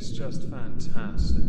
is just fantastic.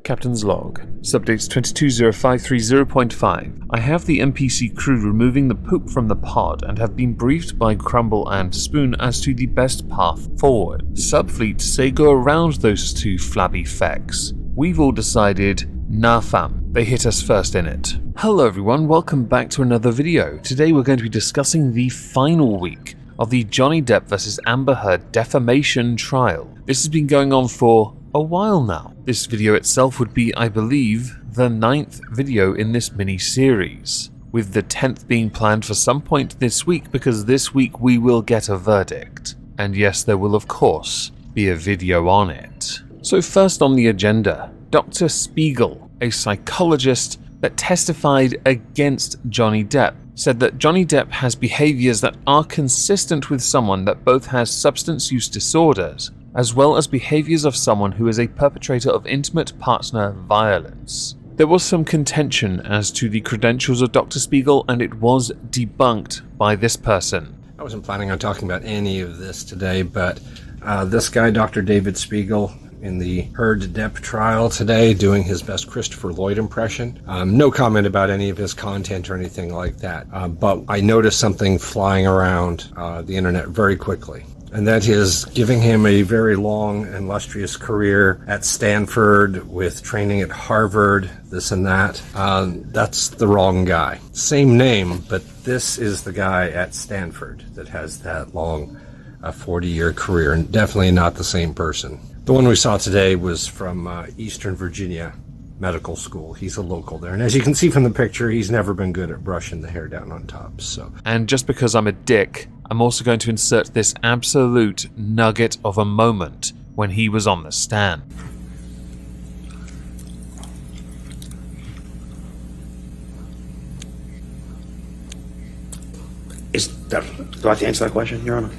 Captain's log. Subdates 220530.5. I have the NPC crew removing the poop from the pod and have been briefed by Crumble and Spoon as to the best path forward. Subfleet say go around those two flabby fecks. We've all decided, nah fam, they hit us first in it. Hello everyone, welcome back to another video. Today we're going to be discussing the final week of the Johnny Depp vs Amber Heard defamation trial. This has been going on for a while now. This video itself would be, I believe, the 9th video in this mini-series, with the 10th being planned for some point this week because this week we will get a verdict. And yes, there will of course be a video on it. So first on the agenda, Dr. Spiegel, a psychologist that testified against Johnny Depp, said that Johnny Depp has behaviors that are consistent with someone that both has substance use disorders as well as behaviors of someone who is a perpetrator of intimate partner violence. There was some contention as to the credentials of Dr. Spiegel, and it was debunked by this person. I wasn't planning on talking about any of this today, but this guy, Dr. David Spiegel, in the Heard Depp trial today, doing his best Christopher Lloyd impression. No comment about any of his content or anything like that, but I noticed something flying around the internet very quickly. And that is giving him a very long and illustrious career at Stanford with training at Harvard, this and that. That's the wrong guy. Same name, but this is the guy at Stanford that has that long 40-year career, and definitely not the same person. The one we saw today was from Eastern Virginia Medical School. He's a local there. And as you can see from the picture, he's never been good at brushing the hair down on top. And just because I'm a dick, I'm also going to insert this absolute nugget of a moment when he was on the stand. Do I have to answer that question, Your Honor?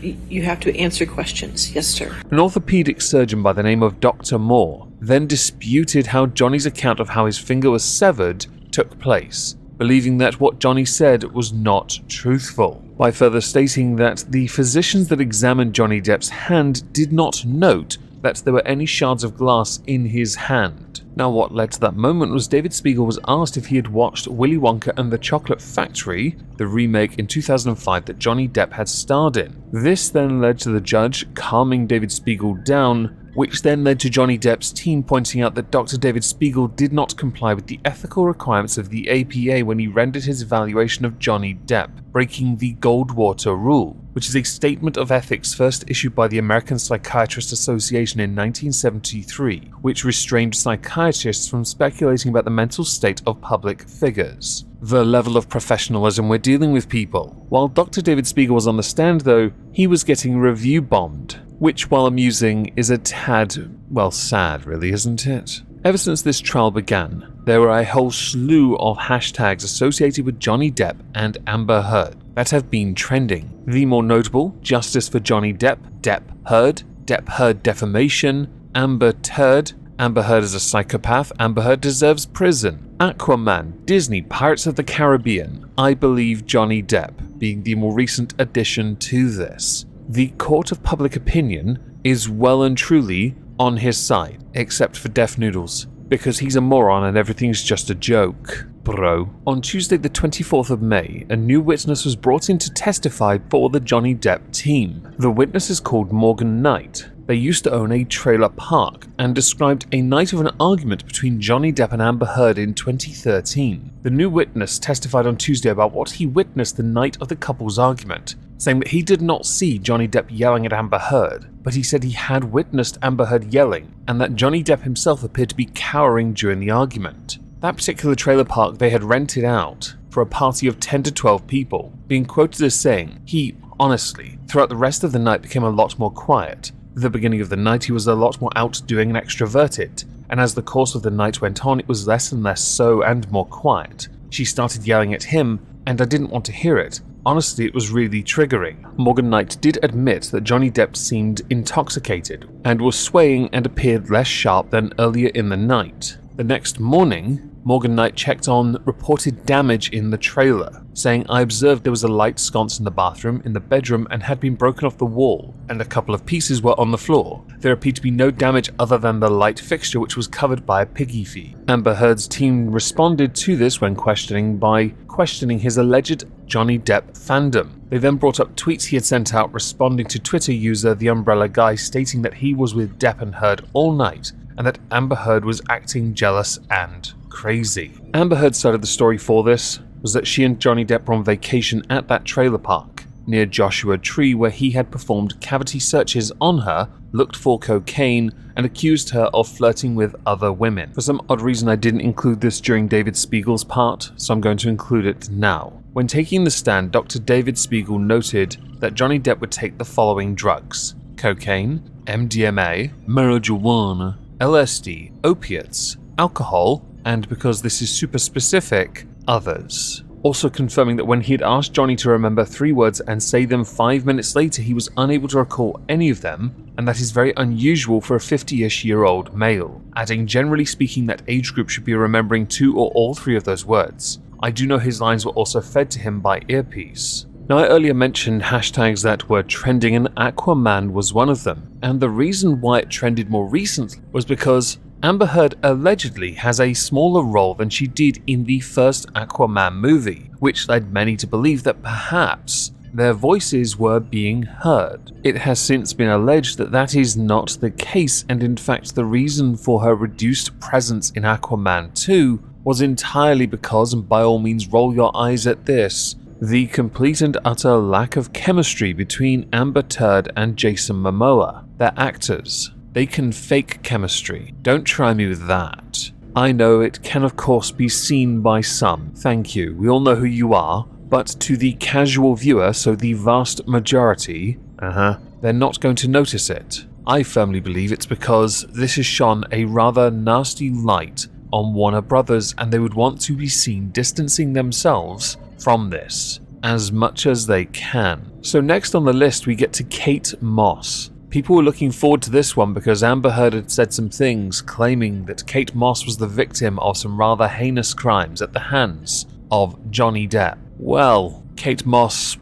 You have to answer questions, yes sir. An orthopedic surgeon by the name of Dr. Moore then disputed how Johnny's account of how his finger was severed took place, believing that what Johnny said was not truthful, by further stating that the physicians that examined Johnny Depp's hand did not note that there were any shards of glass in his hand. Now what led to that moment was David Spiegel was asked if he had watched Willy Wonka and the Chocolate Factory, the remake in 2005 that Johnny Depp had starred in. This then led to the judge calming David Spiegel down, which then led to Johnny Depp's team pointing out that Dr. David Spiegel did not comply with the ethical requirements of the APA when he rendered his evaluation of Johnny Depp, breaking the Goldwater Rule, which is a statement of ethics first issued by the American Psychiatrist Association in 1973, which restrained psychiatrists from speculating about the mental state of public figures. The level of professionalism we're dealing with, people. While Dr. David Spiegel was on the stand though, he was getting review bombed, which, while amusing, is a tad, well, sad really, isn't it? Ever since this trial began, there were a whole slew of hashtags associated with Johnny Depp and Amber Heard that have been trending. The more notable, Justice for Johnny Depp, Depp Heard Defamation, Amber Turd, Amber Heard is a psychopath, Amber Heard deserves prison, Aquaman, Disney, Pirates of the Caribbean, I Believe Johnny Depp being the more recent addition to this. The court of public opinion is well and truly on his side, except for Deaf Noodles, because he's a moron and everything's just a joke, bro. On Tuesday the 24th of May, a new witness was brought in to testify for the Johnny Depp team. The witness is called Morgan Knight. They used to own a trailer park and described a night of an argument between Johnny Depp and Amber Heard in 2013. The new witness testified on Tuesday about what he witnessed the night of the couple's argument, saying that he did not see Johnny Depp yelling at Amber Heard, but he said he had witnessed Amber Heard yelling and that Johnny Depp himself appeared to be cowering during the argument. That particular trailer park they had rented out for a party of 10 to 12 people, being quoted as saying, he, honestly, throughout the rest of the night became a lot more quiet. At the beginning of the night he was a lot more outdoing and extroverted, and as the course of the night went on it was less and less so and more quiet. She started yelling at him, and I didn't want to hear it. Honestly, it was really triggering. Morgan Knight did admit that Johnny Depp seemed intoxicated, and was swaying and appeared less sharp than earlier in the night. The next morning, Morgan Knight checked on reported damage in the trailer, saying, "I observed there was a light sconce in the bathroom, in the bedroom, and had been broken off the wall, and a couple of pieces were on the floor. There appeared to be no damage other than the light fixture, which was covered by a piggy feed." Amber Heard's team responded to this when questioning his alleged Johnny Depp fandom. They then brought up tweets he had sent out responding to Twitter user The Umbrella Guy, stating that he was with Depp and Heard all night, and that Amber Heard was acting jealous and crazy. Amber Heard's side of the story for this was that she and Johnny Depp were on vacation at that trailer park near Joshua Tree, where he had performed cavity searches on her, looked for cocaine, and accused her of flirting with other women. For some odd reason, I didn't include this during David Spiegel's part, so I'm going to include it now. When taking the stand, Dr. David Spiegel noted that Johnny Depp would take the following drugs: cocaine, MDMA, marijuana, LSD, opiates, alcohol, and because this is super specific, others. Also confirming that when he had asked Johnny to remember 3 words and say them 5 minutes later, he was unable to recall any of them, and that is very unusual for a 50-ish-year-old male. Adding, generally speaking, that age group should be remembering 2 or all 3 of those words. I do know his lines were also fed to him by earpiece. Now, I earlier mentioned hashtags that were trending, and Aquaman was one of them, and the reason why it trended more recently was because Amber Heard allegedly has a smaller role than she did in the first Aquaman movie, which led many to believe that perhaps their voices were being heard. It has since been alleged that that is not the case, and in fact the reason for her reduced presence in Aquaman 2 was entirely because, and by all means roll your eyes at this, the complete and utter lack of chemistry between Amber Heard and Jason Momoa. They're actors. They can fake chemistry. Don't try me with that. I know it can of course be seen by some. Thank you. We all know who you are. But to the casual viewer, so the vast majority, they're not going to notice it. I firmly believe it's because this has shone a rather nasty light on Warner Brothers, and they would want to be seen distancing themselves from this as much as they can. So next on the list we get to Kate Moss. People were looking forward to this one because Amber Heard had said some things claiming that Kate Moss was the victim of some rather heinous crimes at the hands of Johnny Depp. Well, Kate Moss,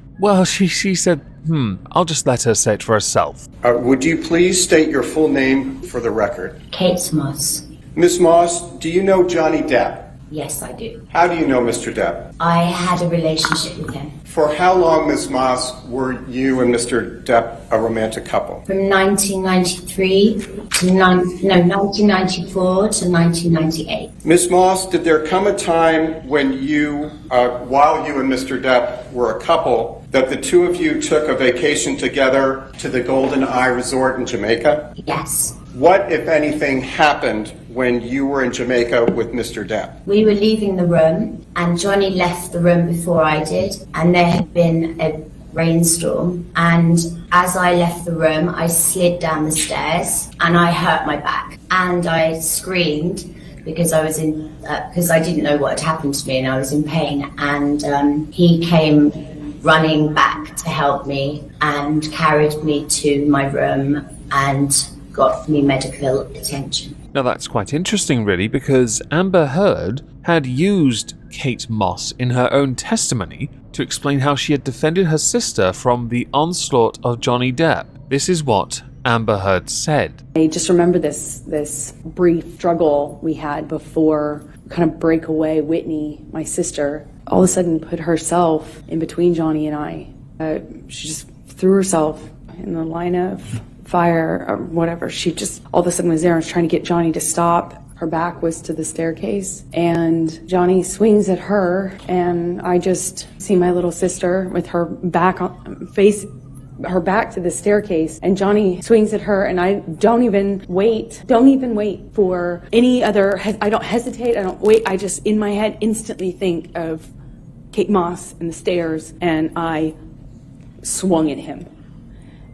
she said, I'll just let her say it for herself. Would you please state your full name for the record? Kate Moss. Miss Moss, do you know Johnny Depp? Yes, I do. How do you know Mr. Depp? I had a relationship with him. For how long, Miss Moss, were you and Mr. Depp a romantic couple? From 1993 to 1994 to 1998. Miss Moss, did there come a time when you, while you and Mr. Depp were a couple, that the two of you took a vacation together to the Golden Eye Resort in Jamaica? Yes. What, if anything, happened when you were in Jamaica with Mr. Depp? We were leaving the room, and Johnny left the room before I did, and there had been a rainstorm, and as I left the room, I slid down the stairs, and I hurt my back, and I screamed because I was because I didn't know what had happened to me, and I was in pain, and he came running back to help me and carried me to my room and got me medical attention. Now that's quite interesting really, because Amber Heard had used Kate Moss in her own testimony to explain how she had defended her sister from the onslaught of Johnny Depp. This is what Amber Heard said. I just remember this brief struggle we had before kind of break away Whitney, my sister, all of a sudden put herself in between Johnny and I. She just threw herself in the line of fire or whatever. She just all of a sudden was there and was trying to get Johnny to stop. Her back was to the staircase, and Johnny swings at her, and I just see my little sister with her back her back to the staircase, and Johnny swings at her, and I don't even wait for any other, I don't hesitate, I don't wait, I just in my head instantly think of Kate Moss and the stairs, and I swung at him.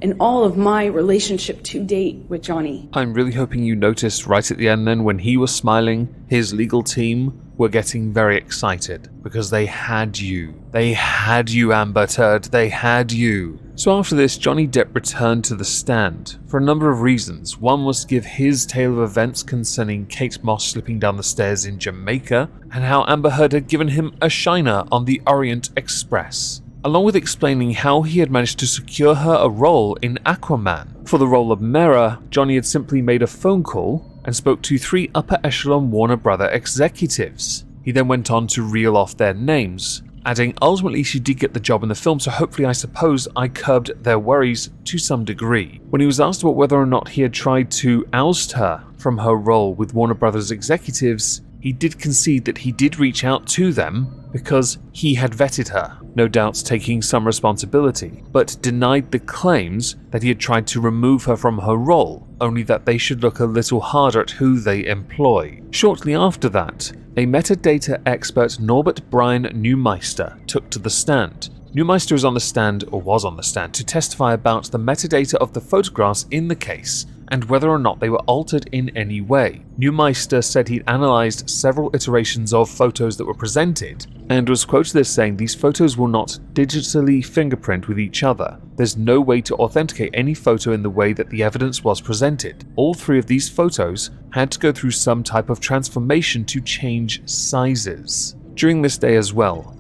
In all of my relationship to date with Johnny. I'm really hoping you noticed right at the end then when he was smiling, his legal team were getting very excited because they had you. They had you, Amber Heard. They had you. So after this, Johnny Depp returned to the stand for a number of reasons. One was to give his tale of events concerning Kate Moss slipping down the stairs in Jamaica, and how Amber Heard had given him a shiner on the Orient Express, along with explaining how he had managed to secure her a role in Aquaman. For the role of Mera, Johnny had simply made a phone call and spoke to 3 upper echelon Warner Brother executives. He then went on to reel off their names, adding, ultimately she did get the job in the film, so hopefully I suppose I curbed their worries to some degree. When he was asked about whether or not he had tried to oust her from her role with Warner Brothers executives, he did concede that he did reach out to them because he had vetted her, no doubt taking some responsibility, but denied the claims that he had tried to remove her from her role, only that they should look a little harder at who they employ. Shortly after that, a metadata expert, Norbert Brian Neumeister, took to the stand. Neumeister is on the stand, or was on the stand, to testify about the metadata of the photographs in the case and whether or not they were altered in any way. Neumeister said he'd analysed several iterations of photos that were presented and was quoted as saying, "These photos will not digitally fingerprint with each other. There's no way to authenticate any photo in the way that the evidence was presented. All 3 of these photos had to go through some type of transformation to change sizes." During this day as well,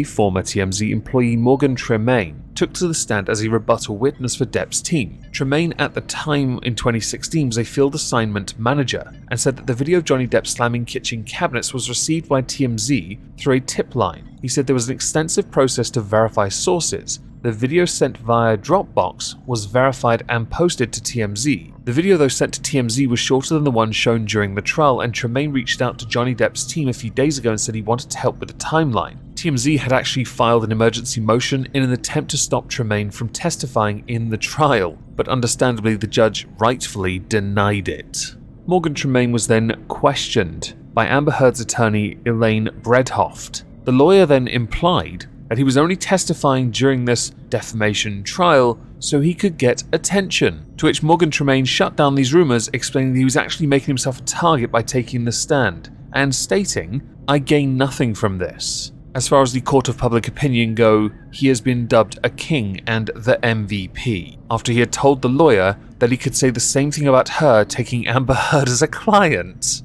former TMZ employee Morgan Tremaine took to the stand as a rebuttal witness for Depp's team. Tremaine at the time in 2016 was a field assignment manager and said that the video of Johnny Depp slamming kitchen cabinets was received by TMZ through a tip line. He said there was an extensive process to verify sources. The video sent via Dropbox was verified and posted to TMZ. The video, though sent to TMZ, was shorter than the one shown during the trial, and Tremaine reached out to Johnny Depp's team a few days ago and said he wanted to help with the timeline. TMZ had actually filed an emergency motion in an attempt to stop Tremaine from testifying in the trial, but understandably the judge rightfully denied it. Morgan Tremaine was then questioned by Amber Heard's attorney Elaine Bredhoft. The lawyer then implied that he was only testifying during this defamation trial so he could get attention, to which Morgan Tremaine shut down these rumours, explaining that he was actually making himself a target by taking the stand, and stating, "I gain nothing from this." As far as the court of public opinion go, he has been dubbed a king and the MVP, after he had told the lawyer that he could say the same thing about her taking Amber Heard as a client.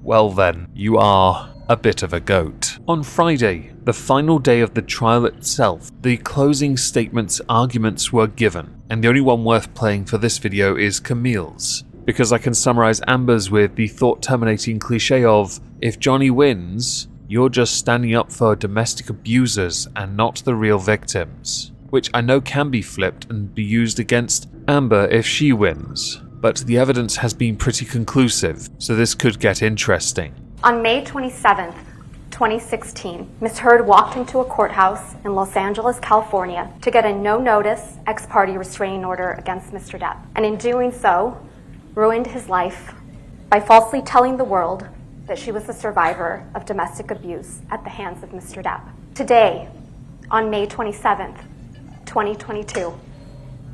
Well then, you are a bit of a goat. On Friday, the final day of the trial itself, the closing statements arguments were given, and the only one worth playing for this video is Camille's, because I can summarize Amber's with the thought-terminating cliche of, if Johnny wins, you're just standing up for domestic abusers and not the real victims, which I know can be flipped and be used against Amber if she wins, but the evidence has been pretty conclusive, so this could get interesting. On May 27th, 2016, Ms. Heard walked into a courthouse in Los Angeles, California to get a no-notice ex-parte restraining order against Mr. Depp, and in doing so, ruined his life by falsely telling the world that she was a survivor of domestic abuse at the hands of Mr. Depp. Today, on May 27th, 2022,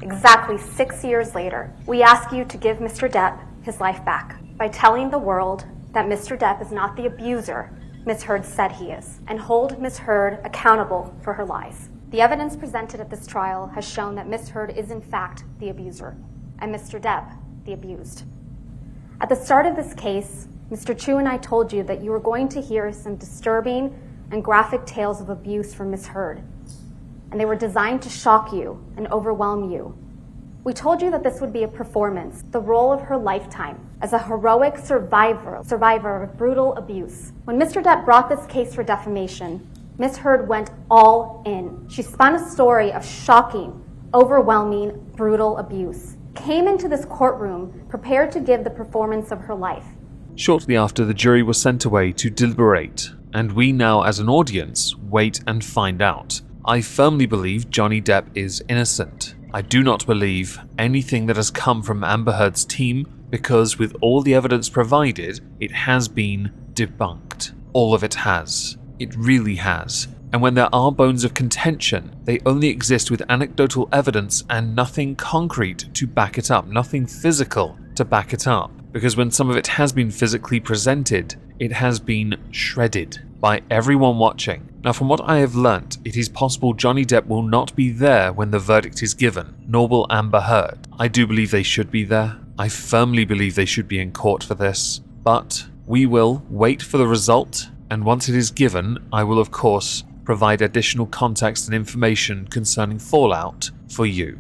exactly 6 years later, we ask you to give Mr. Depp his life back by telling the world that Mr. Depp is not the abuser Ms. Heard said he is, and hold Ms. Heard accountable for her lies. The evidence presented at this trial has shown that Ms. Heard is in fact the abuser, and Mr. Depp the abused. At the start of this case, Mr. Chu and I told you that you were going to hear some disturbing and graphic tales of abuse from Ms. Heard, and they were designed to shock you and overwhelm you. We told you that this would be a performance, the role of her lifetime, as a heroic survivor of brutal abuse. When Mr. Depp brought this case for defamation, Ms. Heard went all in. She spun a story of shocking, overwhelming, brutal abuse, came into this courtroom prepared to give the performance of her life. Shortly after, the jury was sent away to deliberate, and we now as an audience wait and find out. I firmly believe Johnny Depp is innocent. I do not believe anything that has come from Amber Heard's team, because with all the evidence provided, it has been debunked. All of it has. It really has. And when there are bones of contention, they only exist with anecdotal evidence and nothing concrete to back it up, nothing physical to back it up. Because when some of it has been physically presented, it has been shredded by everyone watching. Now, from what I have learnt, it is possible Johnny Depp will not be there when the verdict is given, nor will Amber Heard. I do believe they should be there. I firmly believe they should be in court for this. But we will wait for the result, and once it is given, I will of course provide additional context and information concerning Fallout for you.